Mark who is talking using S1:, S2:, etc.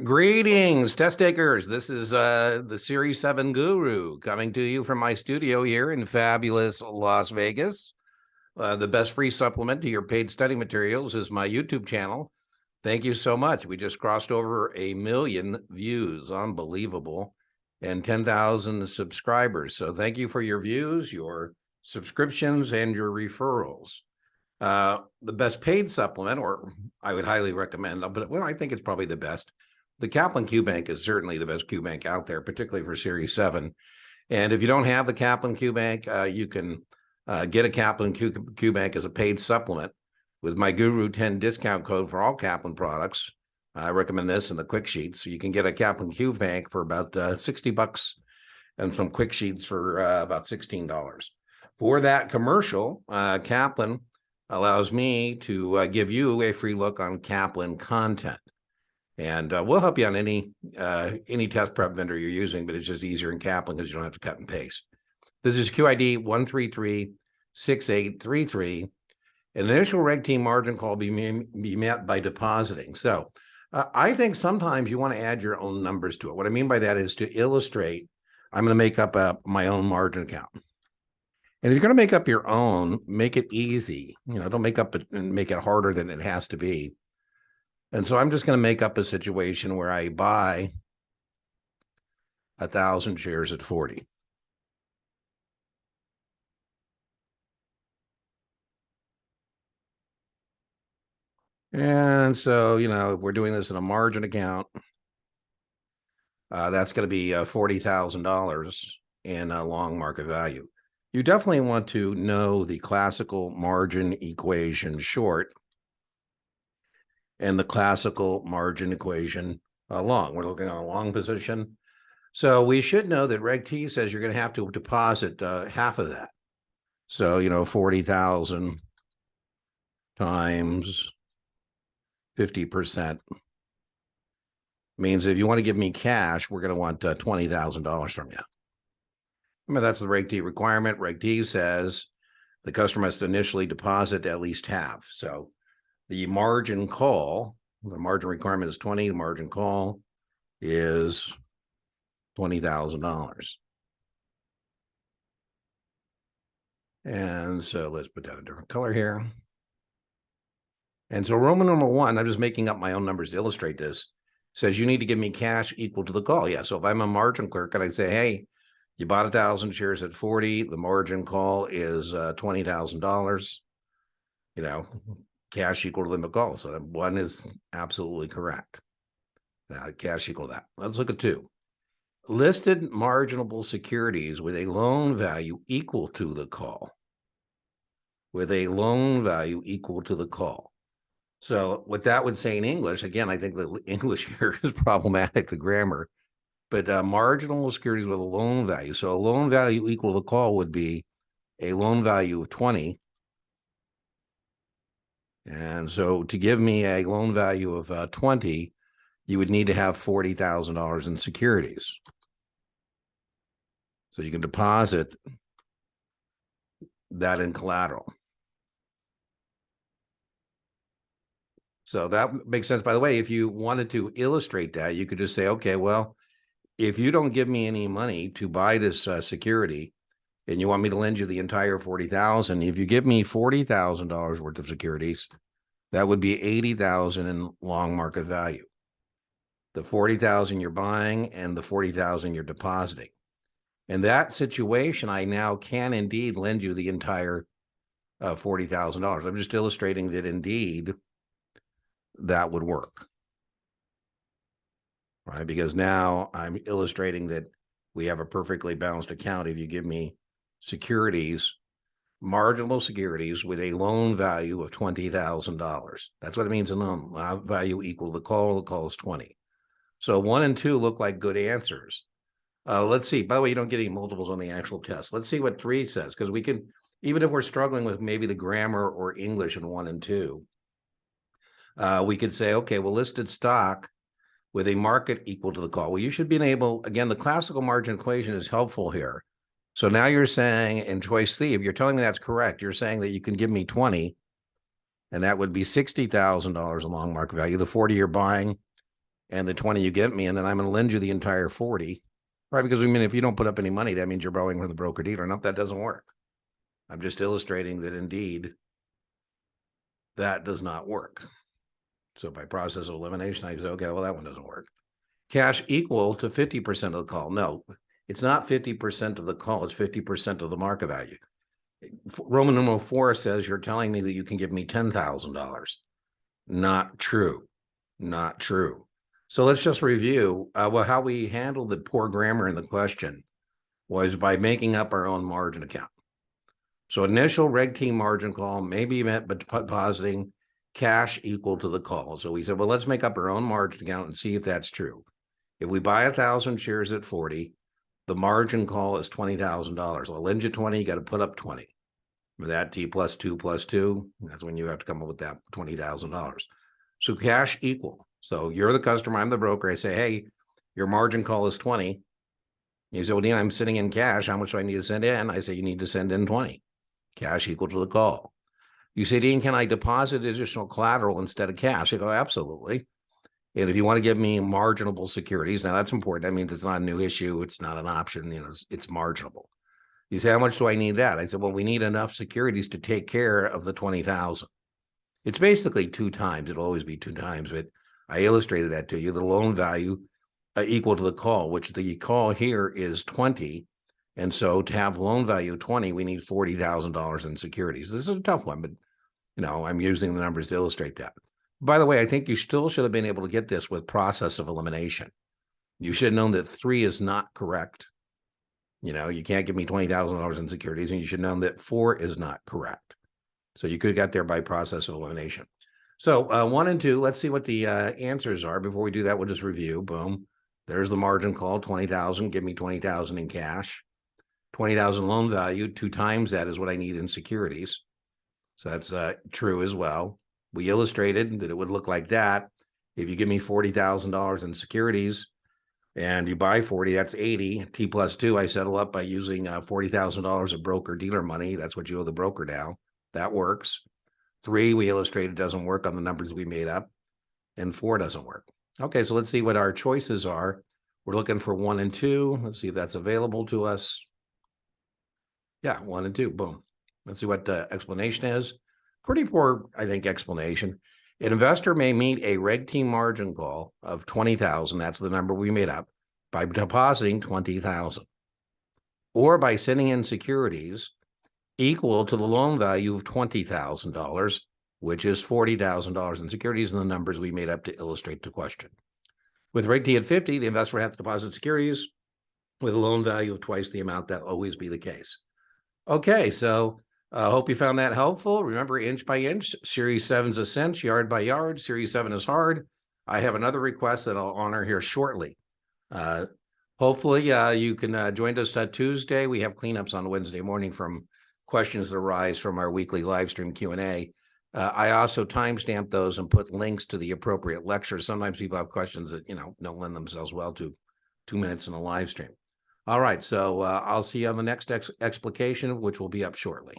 S1: Greetings, test takers. This is the Series 7 Guru coming to you from my studio here in fabulous Las Vegas. The best free supplement to your paid study materials is my YouTube channel. Thank you so much. We just crossed over 1 million views. Unbelievable. And 10,000 subscribers. So thank you for your views, your subscriptions, and your referrals. The best paid supplement, or I would highly recommend, but I think it's probably the best. The Kaplan QBank is certainly the best QBank out there, particularly for Series 7. And if you don't have the Kaplan QBank, you can get a Kaplan QBank as a paid supplement with my Guru 10 discount code for all Kaplan products. I recommend this in the quick sheets. So you can get a Kaplan QBank for about $60 and some quick sheets for about $16. For that commercial, Kaplan allows me to give you a free look on Kaplan content. And we'll help you on any test prep vendor you're using, but it's just easier in Kaplan because you don't have to cut and paste. This is QID 1336833. An initial reg team margin call be met by depositing. So I think sometimes you want to add your own numbers to it. What I mean by that is to illustrate, I'm going to make up my own margin account. And if you're going to make up your own, make it easy. Don't make up it and make it harder than it has to be. And so I'm just going to make up a situation where I buy 1,000 shares at 40. And so, if we're doing this in a margin account, that's going to be $40,000 in a long market value. You definitely want to know the classical margin equation short and the classical margin equation long. We're looking at a long position. So we should know that Reg T says you're going to have to deposit half of that. So, 40,000 times 50% means if you want to give me cash, we're going to want $20,000 from you. Remember, that's the Reg T requirement. Reg T says the customer must initially deposit at least half. So the margin call, the margin requirement is 20. The margin call is $20,000. And so let's put that a different color here. And so Roman numeral 1, I'm just making up my own numbers to illustrate this, says you need to give me cash equal to the call. Yeah, so if I'm a margin clerk and I say, hey, you bought 1,000 shares at 40, the margin call is $20,000, cash equal to limit call. So 1 is absolutely correct. Cash equal to that. Let's look at 2. Listed marginable securities with a loan value equal to the call. With a loan value equal to the call. So what that would say in English, again, I think the English here is problematic, the grammar, but marginal securities with a loan value. So a loan value equal to the call would be a loan value of 20. And so to give me a loan value of 20, you would need to have $40,000 in securities. So you can deposit that in collateral. So that makes sense. By the way, if you wanted to illustrate that, you could just say, okay, well, if you don't give me any money to buy this security and you want me to lend you the entire $40,000, if you give me $40,000 worth of securities, that would be $80,000 in long market value. The $40,000 you're buying and the $40,000 you're depositing. In that situation, I now can indeed lend you the entire $40,000. I'm just illustrating that indeed that would work, right? Because now I'm illustrating that we have a perfectly balanced account. If you give me securities, marginal securities with a loan value of $20,000, that's what it means in loan value equal to the call is 20. So 1 and 2 look like good answers. Let's see. By the way, you don't get any multiples on the actual test. Let's see what 3 says, because we can, even if we're struggling with maybe the grammar or English in 1 and 2, we could say, okay, well, listed stock with a market equal to the call. Well, you should be able, again, the classical margin equation is helpful here. So now you're saying in choice C, if you're telling me that's correct, you're saying that you can give me 20, and that would be $60,000 in long market value. The 40 you're buying and the 20 you give me, and then I'm going to lend you the entire 40. Right? Because if you don't put up any money, that means you're borrowing from the broker dealer. No, that doesn't work. I'm just illustrating that indeed that does not work. So by process of elimination, I say, okay, well, that one doesn't work. Cash equal to 50% of the call. No, it's not 50% of the call. It's 50% of the market value. Roman numeral 4 says you're telling me that you can give me $10,000. Not true. Not true. So let's just review how we handled the poor grammar in the question was by making up our own margin account. So initial reg team margin call may be met by depositing cash equal to the call. So we said, well, let's make up our own margin account and see if that's true. If we buy 1,000 shares at 40, the margin call is $20,000. I'll lend you 20, you got to put up 20. With that T plus 2 plus 2, that's when you have to come up with that $20,000. So cash equal. So you're the customer, I'm the broker. I say, hey, your margin call is 20. You say, well, Dean, I'm sitting in cash. How much do I need to send in? I say, you need to send in 20. Cash equal to the call. You say, Dean, can I deposit additional collateral instead of cash? I go, absolutely. And if you want to give me marginable securities, now that's important. That means it's not a new issue. It's not an option. It's marginable. You say, how much do I need that? I said, well, we need enough securities to take care of the 20,000. It's basically 2 times. It'll always be 2 times, but I illustrated that to you. The loan value equal to the call, which the call here is 20. And so to have loan value 20, we need $40,000 in securities. This is a tough one, but I'm using the numbers to illustrate that. By the way, I think you still should have been able to get this with process of elimination. You should have known that 3 is not correct. You can't give me $20,000 in securities, and you should know that 4 is not correct. So you could have got there by process of elimination. So 1 and 2, let's see what the answers are. Before we do that, we'll just review. Boom. There's the margin call, 20,000. Give me 20,000 in cash. 20,000 loan value, 2 times that is what I need in securities. So that's true as well. We illustrated that it would look like that. If you give me $40,000 in securities and you buy 40, that's 80. T plus 2, I settle up by using $40,000 of broker dealer money. That's what you owe the broker now. That works. 3, we illustrated, doesn't work on the numbers we made up. And 4 doesn't work. Okay, so let's see what our choices are. We're looking for 1 and 2. Let's see if that's available to us. Yeah, 1 and 2, boom. Let's see what the explanation is. Pretty poor, I think, explanation. An investor may meet a reg team margin call of 20,000, that's the number we made up, by depositing 20,000. Or by sending in securities equal to the loan value of $20,000, which is $40,000 in securities, and the numbers we made up to illustrate the question. With reg T at 50, the investor would have to deposit securities with a loan value of twice the amount. That'll always be the case. Okay, so I hope you found that helpful. Remember, inch by inch, Series 7 is a cinch, yard by yard. Series 7 is hard. I have another request that I'll honor here shortly. Hopefully, you can join us Tuesday. We have cleanups on Wednesday morning from questions that arise from our weekly live stream Q&A. I also timestamp those and put links to the appropriate lectures. Sometimes people have questions that, don't lend themselves well to 2 minutes in a live stream. All right, so I'll see you on the next explication, which will be up shortly.